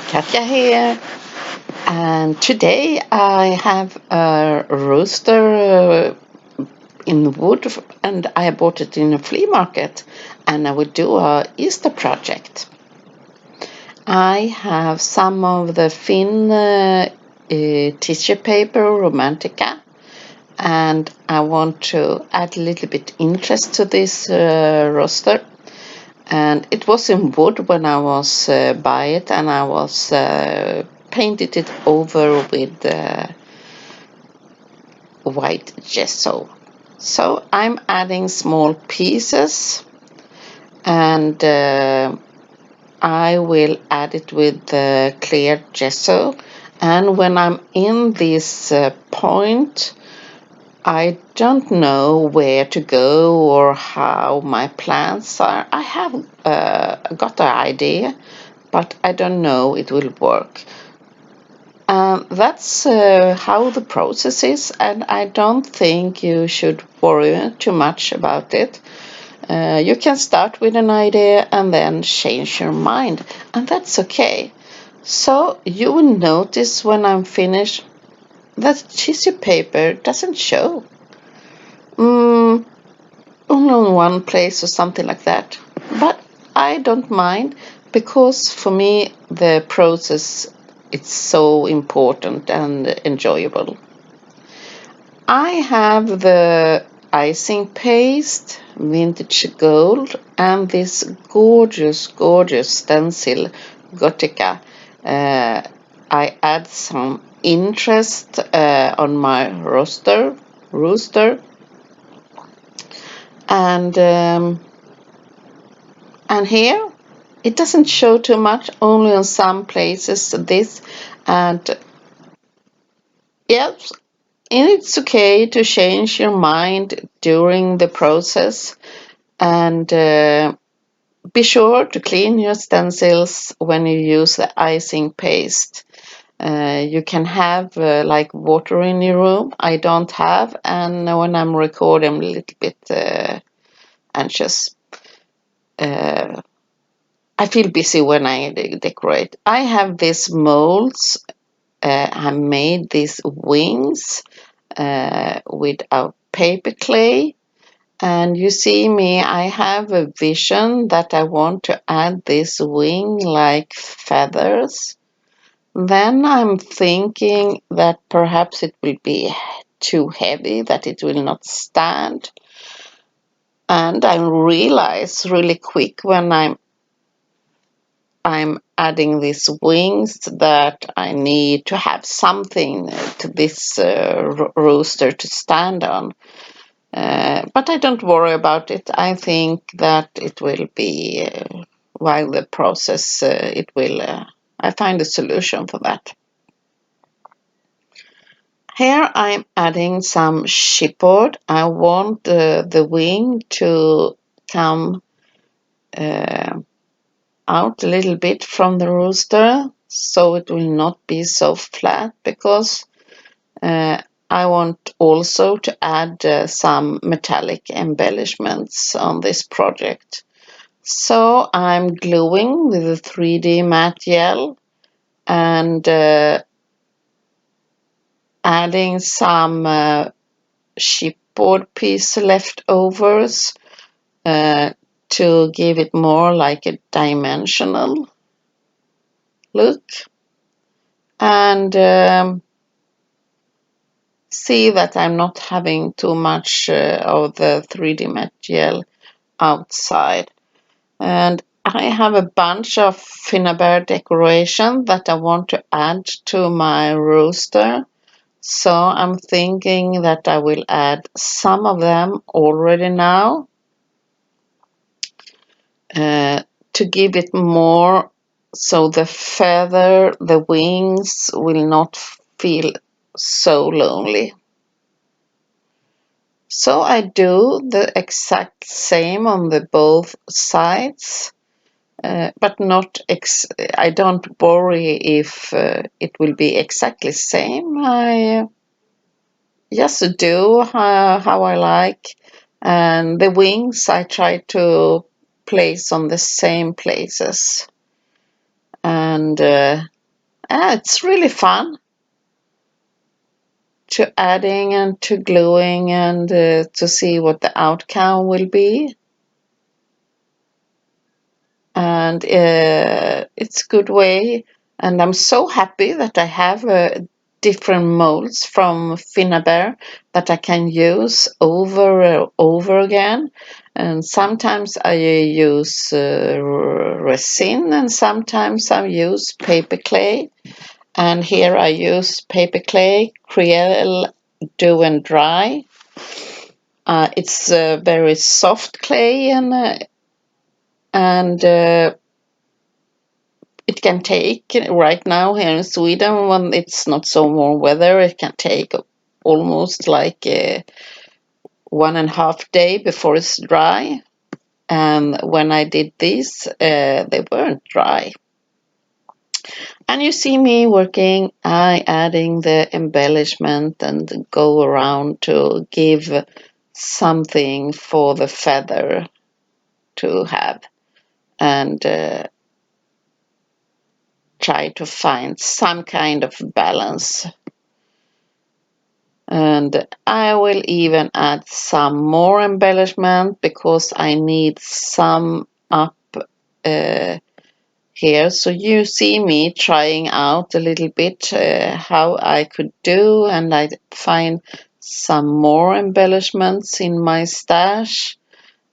Katja here, and today I have a rooster in wood, and I bought it in a flea market, and I will do a Easter project. I have some of the tissue paper Romantica, and I want to add a little bit interest to this rooster. And it was in wood when I was by it, and I was painted it over with white gesso. So I'm adding small pieces, and I will add it with the clear gesso. And when I'm in this point, I don't know where to go or how my plans are. I have got an idea, but I don't know it will work. That's how the process is, and I don't think you should worry too much about it. You can start with an idea and then change your mind, and that's okay. So you will notice when I'm finished that tissue paper doesn't show. Only in one place or something like that. But I don't mind, because for me the process is so important and enjoyable. I have the icing paste, vintage gold, and this gorgeous stencil Gothica. I add some interest on my rooster, and here it doesn't show too much, only on some places this, and yes, and it's okay to change your mind during the process, and be sure to clean your stencils when you use the icing paste. You can have like water in your room. I don't have, and when I'm recording I'm a little bit anxious. I feel busy when I decorate. I have these molds. I made these wings with a paper clay. And you see me, I have a vision that I want to add this wing like feathers. Then I'm thinking that perhaps it will be too heavy, that it will not stand. And I realize really quick when I'm adding these wings that I need to have something to this rooster to stand on. But I don't worry about it. I think that it will be, while the process, I find a solution for that. Here I'm adding some chipboard. I want the wing to come out a little bit from the rooster, so it will not be so flat, because I want also to add some metallic embellishments on this project. So I'm gluing with a 3D matte gel and adding some chipboard piece leftovers to give it more like a dimensional look, and see that I'm not having too much of the 3D matte gel outside. And I have a bunch of Finnabair decoration that I want to add to my rooster. So I'm thinking that I will add some of them already now to give it more, so the feather, the wings will not feel so lonely. So I do the exact same on the both sides, but not I don't worry if it will be exactly same. I just do how I like, and the wings I try to place on the same places, and It's really fun to adding and to gluing and to see what the outcome will be. And it's a good way. And I'm so happy that I have different molds from Finnabair that I can use over and over again. And sometimes I use resin, and sometimes I use paper clay. And here I use paper clay, Creole Dew and Dry. It's very soft clay, and it can take, right now here in Sweden when it's not so warm weather, it can take almost like 1.5 days before it's dry. And when I did these, they weren't dry. And you see me working, I adding the embellishment and go around to give something for the feather to have, and try to find some kind of balance. And I will even add some more embellishment because I need some up here. So you see me trying out a little bit how I could do, and I find some more embellishments in my stash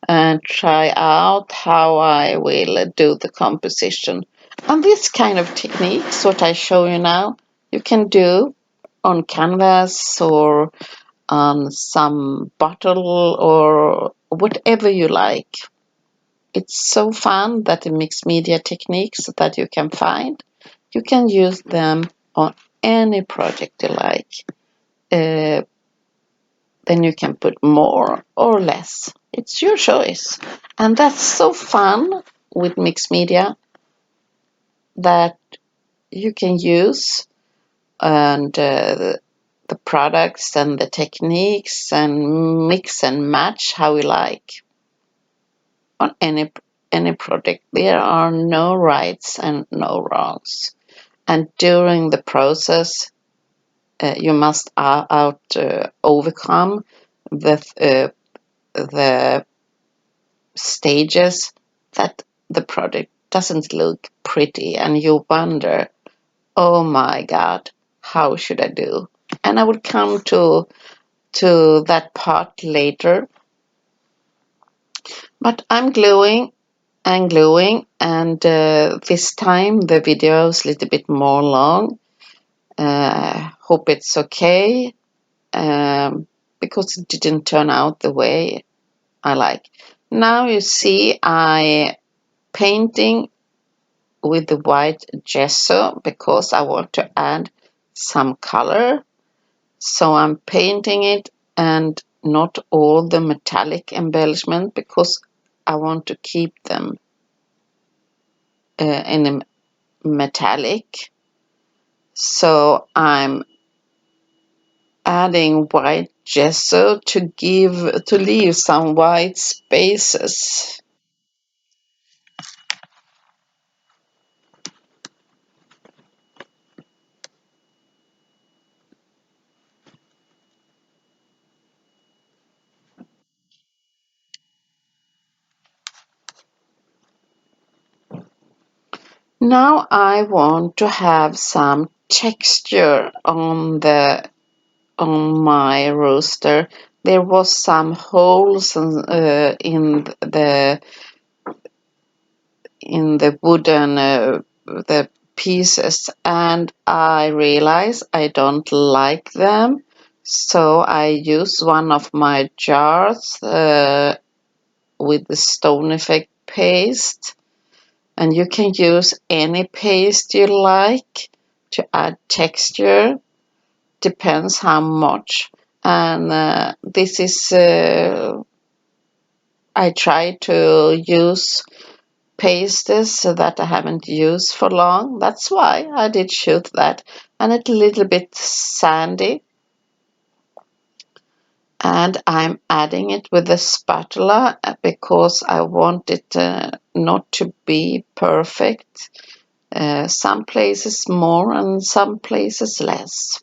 and try out how I will do the composition. And this kind of techniques, what I show you now, you can do on canvas or on some bottle or whatever you like. It's so fun that the mixed media techniques that you can find, you can use them on any project you like. Then you can put more or less. It's your choice. And that's so fun with mixed media that you can use, and the products and the techniques and mix and match how you like on any project. There are no rights and no wrongs. And during the process, you must overcome the stages that the project doesn't look pretty, and you wonder, oh my God, how should I do? And I will come to that part later. But I'm gluing and gluing, and this time the video is a little bit more long. Hope it's okay, because it didn't turn out the way I like. Now you see I painting with the white gesso because I want to add some color. So I'm painting it, and not all the metallic embellishment because I want to keep them in a metallic. So I'm adding white gesso to leave some white spaces. Now I want to have some texture on my rooster. There was some holes in the wooden the pieces, and I realized I don't like them. So I use one of my jars with the stone effect paste, and you can use any paste you like to add texture, depends how much. And this is I try to use pastes that I haven't used for long. That's why I did shoot that. And it's a little bit sandy. And I'm adding it with a spatula because I want it not to be perfect. Some places more and some places less.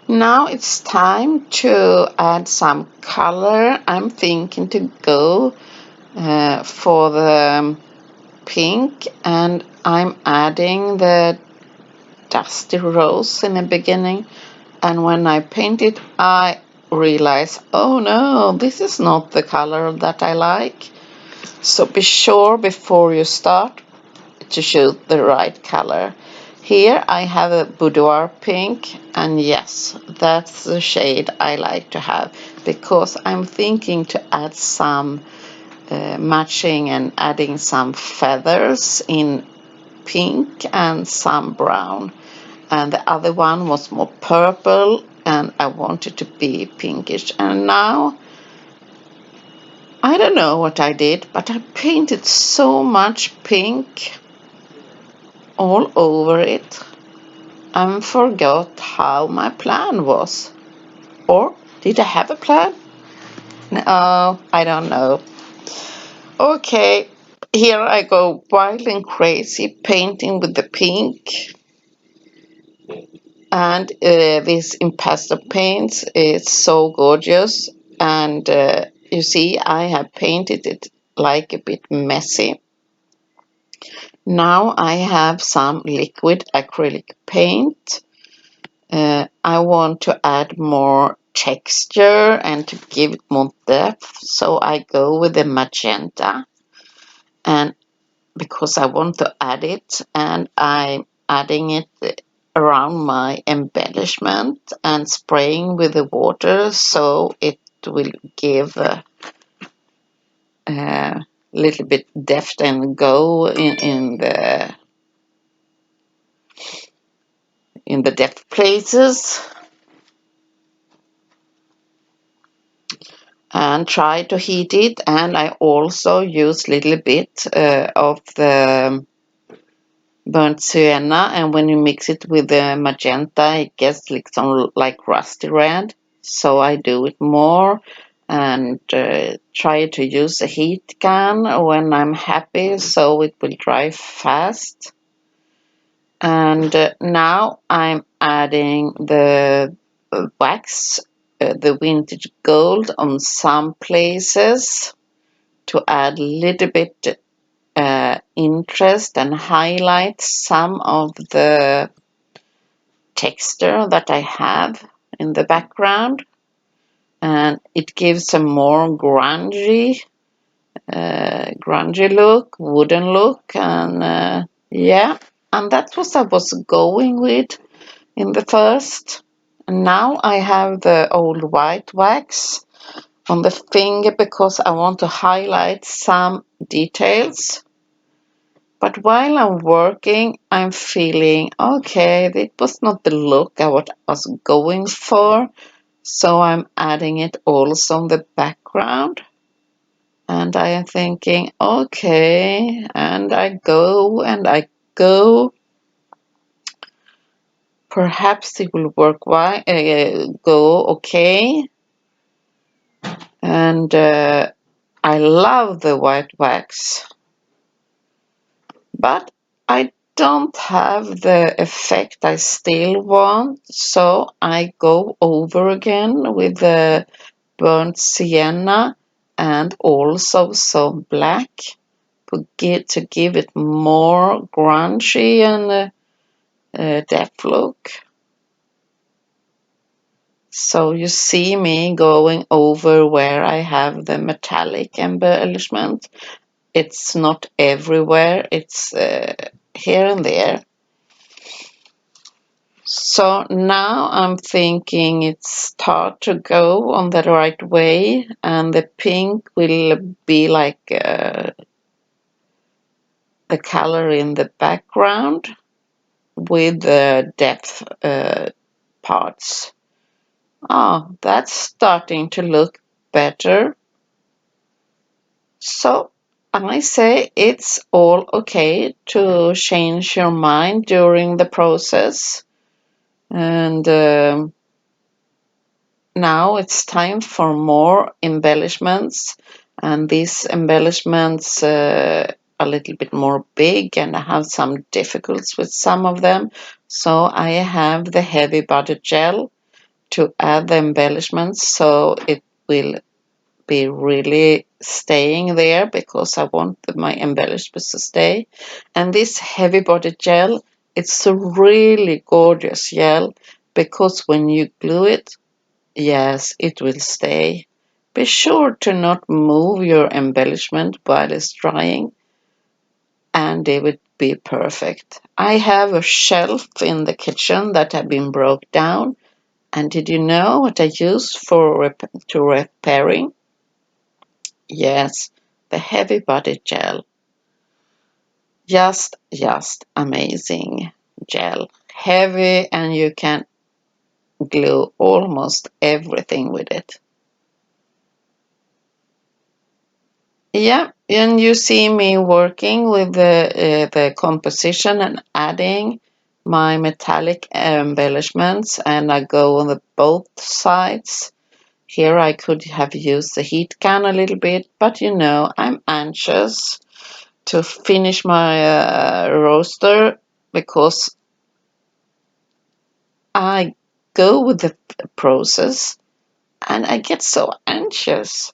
Now it's time to add some color. I'm thinking to go for the pink, and I'm adding the dusty rose in the beginning, and when I paint it I realize, oh no, this is not the color that I like. So be sure before you start to choose the right color. Here I have a boudoir pink, and yes, that's the shade I like to have, because I'm thinking to add some matching and adding some feathers in pink and some brown. And the other one was more purple, and I wanted to be pinkish. And now I don't know what I did, but I painted so much pink all over it and forgot how my plan was. Or did I have a plan? No, I don't know. Okay, here I go wild and crazy painting with the pink. And this Impasto paints is so gorgeous. And you see, I have painted it like a bit messy. Now I have some liquid acrylic paint. I want to add more texture and to give it more depth, so I go with the magenta, and because I want to add it, and I'm adding it around my embellishment and spraying with the water, so it will give a little bit depth and go in the depth places. And try to heat it, and I also use a little bit of the burnt sienna, and when you mix it with the magenta it gets like some like rusty red, so I do it more and try to use a heat gun when I'm happy so it will dry fast. And now I'm adding the wax, the vintage gold on some places to add a little bit interest and highlight some of the texture that I have in the background, and it gives a more grungy look, wooden look, and yeah, and that's what I was going with in the first. And now I have the old white wax on the finger because I want to highlight some details. But while I'm working, I'm feeling, okay, it was not the look I was going for, so I'm adding it also on the background. And I am thinking, okay, and I go and I go. Perhaps it will go okay. And I love the white wax, but I don't have the effect I still want, so I go over again with the burnt sienna and also some black to give it more grungy and depth look. So you see me going over where I have the metallic embellishment. It's not everywhere, it's here and there. So now I'm thinking it's start to go on the right way, and the pink will be like the color in the background with the depth parts. Oh, that's starting to look better. So I say it's all okay to change your mind during the process. And now it's time for more embellishments. And these embellishments a little bit more big, and I have some difficulties with some of them. So I have the heavy body gel to add the embellishments, so it will be really staying there because I want my embellishments to stay. And this heavy body gel, it's a really gorgeous gel because when you glue it, yes, it will stay. Be sure to not move your embellishment while it's drying, and they would be perfect. I have a shelf in the kitchen that have been broke down, and did you know what I use for repairing? Yes, the heavy body gel. Just amazing gel. Heavy, and you can glue almost everything with it. Yeah, and you see me working with the composition and adding my metallic embellishments, and I go on the both sides. Here I could have used the heat gun a little bit, but you know, I'm anxious to finish my roaster because I go with the process and I get so anxious.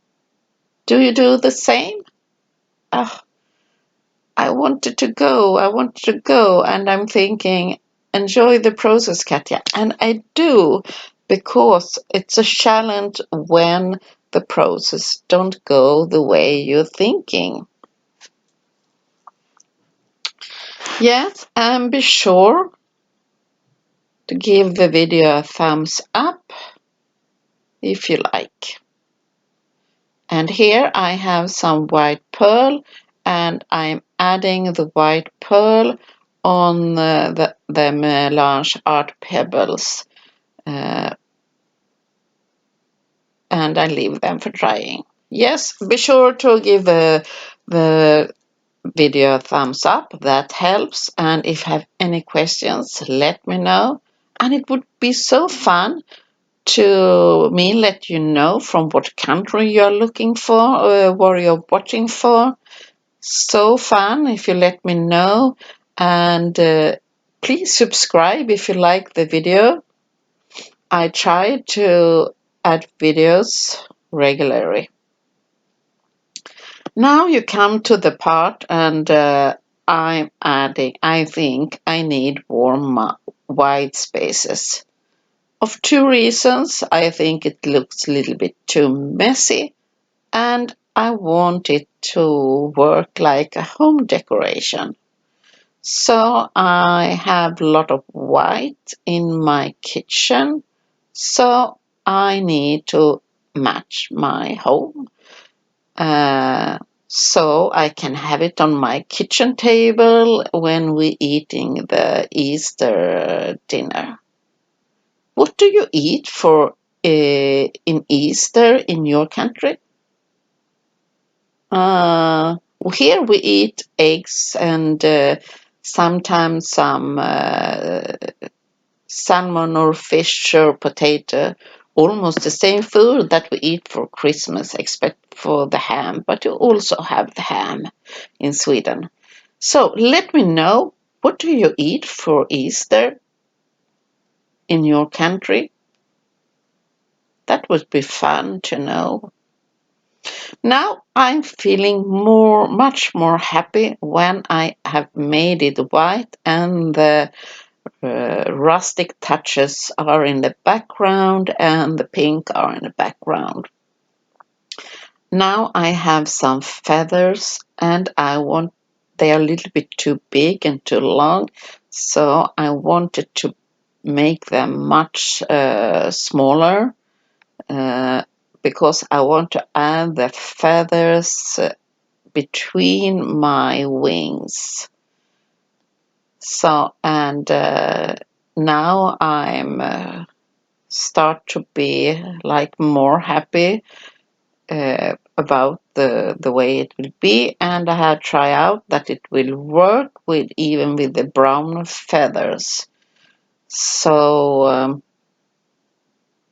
Do you do the same? Oh, I wanted to go, and I'm thinking, enjoy the process, Katja. And I do, because it's a challenge when the process don't go the way you're thinking. Yes, and be sure to give the video a thumbs up if you like. And here I have some white pearl, and I'm adding the white pearl on the melange art pebbles, uh, and I leave them for drying. Yes, be sure to give the video a thumbs up, that helps. And if you have any questions, let me know. And it would be so fun to me let you know from what country you're looking for, what you're watching for. So fun if you let me know. And please subscribe if you like the video. I try to add videos regularly. Now you come to the part, and I'm adding, I think I need warm white spaces. Of two reasons. I think it looks a little bit too messy, and I want it to work like a home decoration. So I have a lot of white in my kitchen, so I need to match my home. So I can have it on my kitchen table when we're eating the Easter dinner. What do you eat for in Easter in your country? Here we eat eggs and sometimes some salmon or fish or potato. Almost the same food that we eat for Christmas, except for the ham. But you also have the ham in Sweden. So let me know, what do you eat for Easter in your country? That would be fun to know. Now I'm feeling much more happy when I have made it white, and the rustic touches are in the background and the pink are in the background. Now I have some feathers, and they are a little bit too big and too long, so I wanted to make them much smaller, because I want to add the feathers between my wings. So, and now I'm start to be like more happy about the way it will be, and I have tried out that it will work with even with the brown feathers. So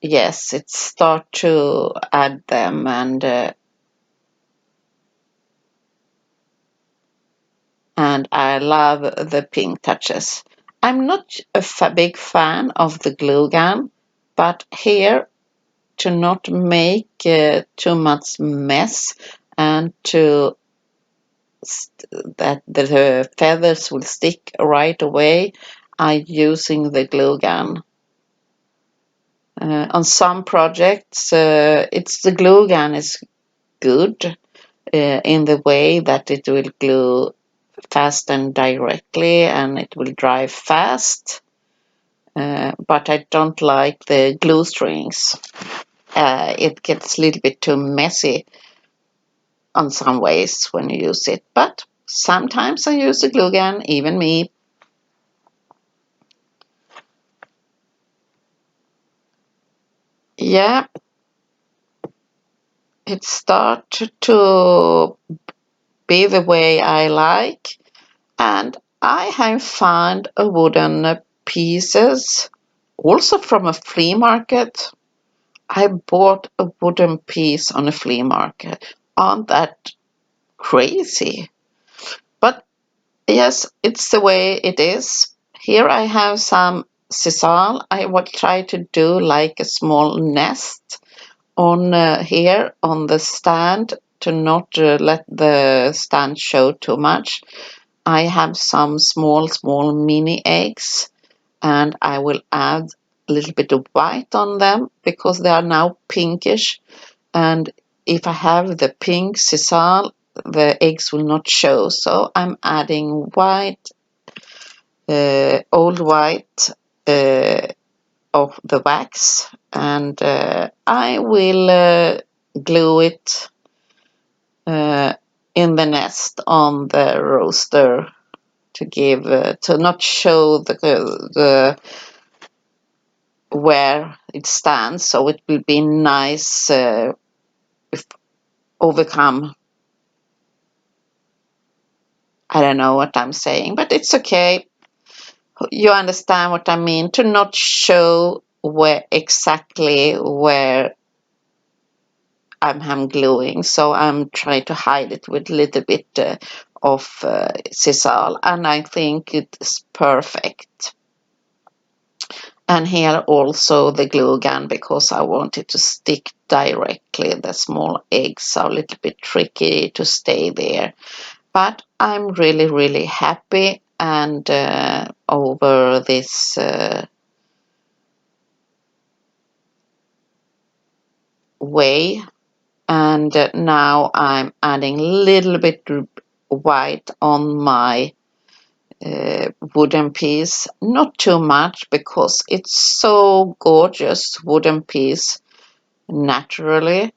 yes, it start to add them, and I love the pink touches. I'm not a big fan of the glue gun, but here, to not make too much mess and to that the feathers will stick right away, I'm using the glue gun. On some projects, it's the glue gun is good in the way that it will glue fast and directly, and it will dry fast. But I don't like the glue strings. It gets a little bit too messy on some ways when you use it, but sometimes I use the glue gun, even me. Yeah, it started to be the way I like, and I have found a wooden pieces also from a flea market. I bought a wooden piece on a flea market. Aren't that crazy? But yes, it's the way it is. Here I have some sisal. I will try to do like a small nest on here on the stand to not let the stand show too much. I have some small mini eggs, and I will add a little bit of white on them because they are now pinkish, and if I have the pink sisal, the eggs will not show. So I'm adding white, old white of the wax, and I will glue it in the nest on the rooster to give to not show the where it stands, so it will be nice overcome. I don't know what I'm saying, but it's okay. You understand what I mean, to not show where exactly where I'm gluing. So I'm trying to hide it with a little bit of sisal, and I think it's perfect. And here also the glue gun, because I want it to stick directly. The small eggs are a little bit tricky to stay there. But I'm really happy and over this way. And now I'm adding a little bit white on my wooden piece. Not too much because it's so gorgeous wooden piece naturally.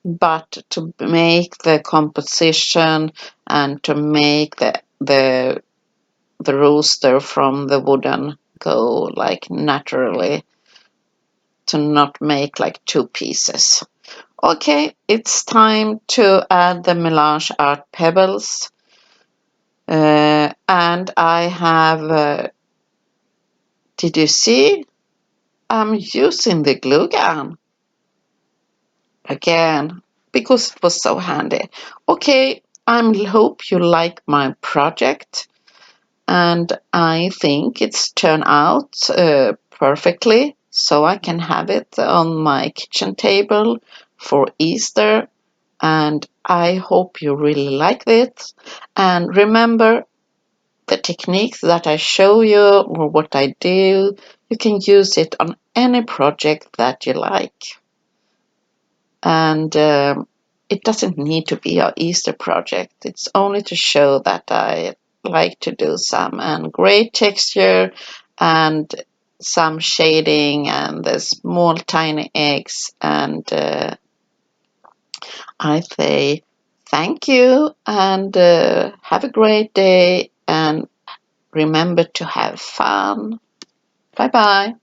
But to make the composition and to make the rooster from the wooden go like naturally, to not make like two pieces. Okay, it's time to add the melange art pebbles, and I have did you see I'm using the glue gun again because it was so handy. Okay, I hope you like my project, and I think it's turned out perfectly, so I can have it on my kitchen table for Easter, and I hope you really like it. And remember, the techniques that I show you or what I do, you can use it on any project that you like. And it doesn't need to be an Easter project. It's only to show that I like to do some, and great texture and some shading and the small tiny eggs. And I say thank you, and have a great day, and remember to have fun. Bye bye.